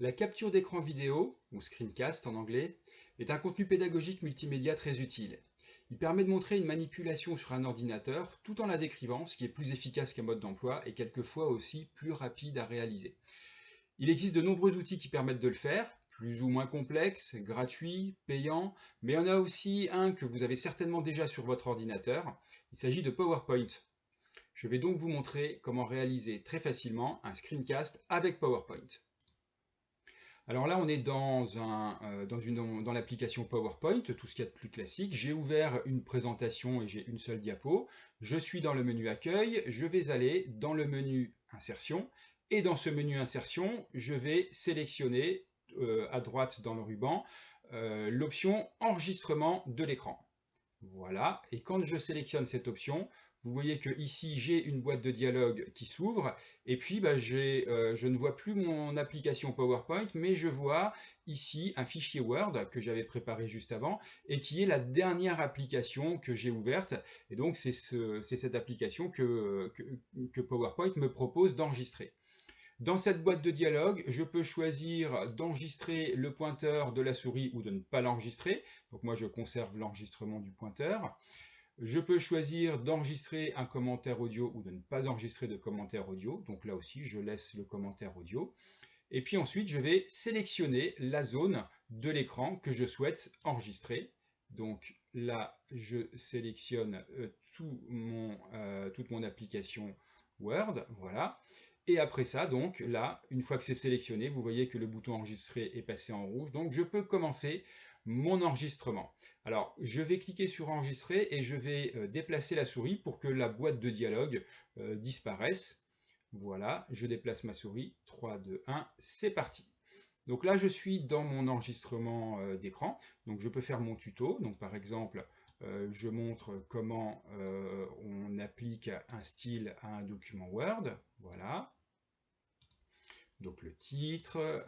La capture d'écran vidéo, ou screencast en anglais, est un contenu pédagogique multimédia très utile. Il permet de montrer une manipulation sur un ordinateur tout en la décrivant, ce qui est plus efficace qu'un mode d'emploi et quelquefois aussi plus rapide à réaliser. Il existe de nombreux outils qui permettent de le faire, plus ou moins complexes, gratuits, payants, mais il y en a aussi un que vous avez certainement déjà sur votre ordinateur. Il s'agit de PowerPoint. Je vais donc vous montrer comment réaliser très facilement un screencast avec PowerPoint. Alors là, on est dans l'application PowerPoint, tout ce qu'il y a de plus classique. J'ai ouvert une présentation et j'ai une seule diapo. Je suis dans le menu Accueil. Je vais aller dans le menu Insertion. Et dans ce menu Insertion, je vais sélectionner à droite dans le ruban l'option Enregistrement de l'écran. Voilà. Et quand je sélectionne cette option, vous voyez que ici j'ai une boîte de dialogue qui s'ouvre et puis je ne vois plus mon application PowerPoint, mais je vois ici un fichier Word que j'avais préparé juste avant et qui est la dernière application que j'ai ouverte. Et donc c'est cette application que PowerPoint me propose d'enregistrer. Dans cette boîte de dialogue, je peux choisir d'enregistrer le pointeur de la souris ou de ne pas l'enregistrer. Donc moi je conserve l'enregistrement du pointeur. Je peux choisir d'enregistrer un commentaire audio ou de ne pas enregistrer de commentaire audio. Donc là aussi, je laisse le commentaire audio. Et puis ensuite, je vais sélectionner la zone de l'écran que je souhaite enregistrer. Donc là, je sélectionne toute mon application Word. Voilà. Et après ça, donc là, une fois que c'est sélectionné, vous voyez que le bouton enregistrer est passé en rouge. Donc je peux commencer mon enregistrement. Alors, je vais cliquer sur enregistrer et je vais déplacer la souris pour que la boîte de dialogue disparaisse. Voilà, je déplace ma souris. 3, 2, 1, c'est parti. Donc là, je suis dans mon enregistrement d'écran. Donc je peux faire mon tuto. Donc par exemple, je montre comment on applique un style à un document Word. Voilà. Donc le titre,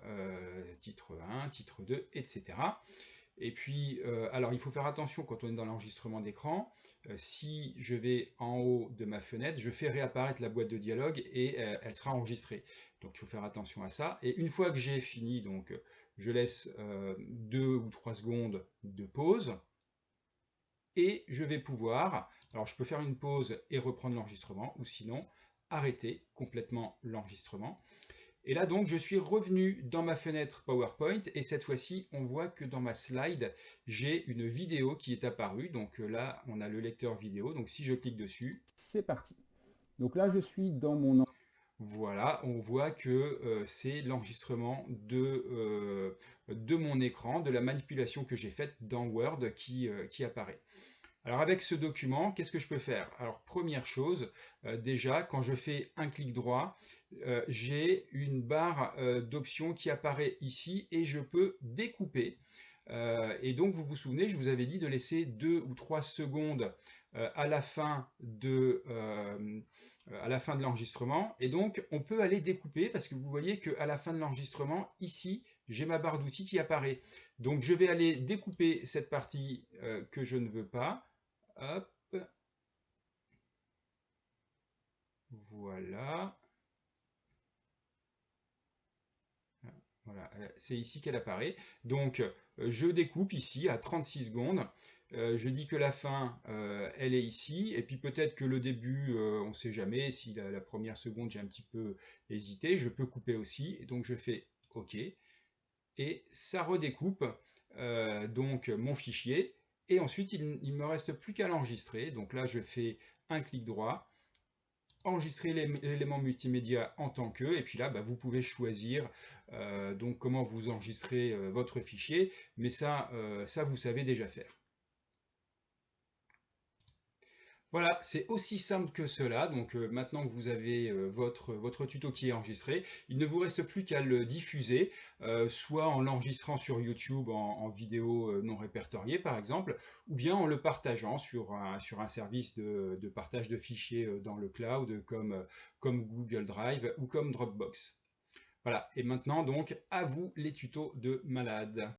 titre 1, titre 2, etc. Et puis, alors il faut faire attention quand on est dans l'enregistrement d'écran. Si je vais en haut de ma fenêtre, je fais réapparaître la boîte de dialogue et elle sera enregistrée. Donc il faut faire attention à ça. Et une fois que j'ai fini, donc je laisse 2 ou 3 secondes de pause. Et je vais pouvoir, alors je peux faire une pause et reprendre l'enregistrement, ou sinon arrêter complètement l'enregistrement. Et là donc je suis revenu dans ma fenêtre PowerPoint et cette fois-ci on voit que dans ma slide j'ai une vidéo qui est apparue. Donc là on a le lecteur vidéo, donc si je clique dessus, c'est parti. Donc là je suis dans mon... Voilà, on voit que c'est l'enregistrement de mon écran, de la manipulation que j'ai faite dans Word qui apparaît. Alors avec ce document, qu'est-ce que je peux faire? Alors première chose, déjà quand je fais un clic droit, j'ai une barre d'options qui apparaît ici et je peux découper. Et donc vous vous souvenez, je vous avais dit de laisser 2 ou 3 secondes à la fin de l'enregistrement. Et donc on peut aller découper parce que vous voyez qu'à la fin de l'enregistrement, ici, j'ai ma barre d'outils qui apparaît. Donc je vais aller découper cette partie que je ne veux pas. Hop, voilà. Voilà, c'est ici qu'elle apparaît. Donc, je découpe ici à 36 secondes. Je dis que la fin, elle est ici. Et puis peut-être que le début, on ne sait jamais. Si la première seconde, j'ai un petit peu hésité, je peux couper aussi. Et donc, je fais OK. Et ça redécoupe donc mon fichier. Et ensuite, il ne me reste plus qu'à l'enregistrer. Donc là, je fais un clic droit, enregistrer l'élément multimédia en tant que, et puis là, vous pouvez choisir donc comment vous enregistrez votre fichier, mais ça, vous savez déjà faire. Voilà, c'est aussi simple que cela. Donc maintenant que vous avez votre tuto qui est enregistré, il ne vous reste plus qu'à le diffuser, soit en l'enregistrant sur YouTube en vidéo non répertoriée par exemple, ou bien en le partageant sur un service de partage de fichiers dans le cloud comme Google Drive ou comme Dropbox. Voilà, et maintenant donc à vous les tutos de malade.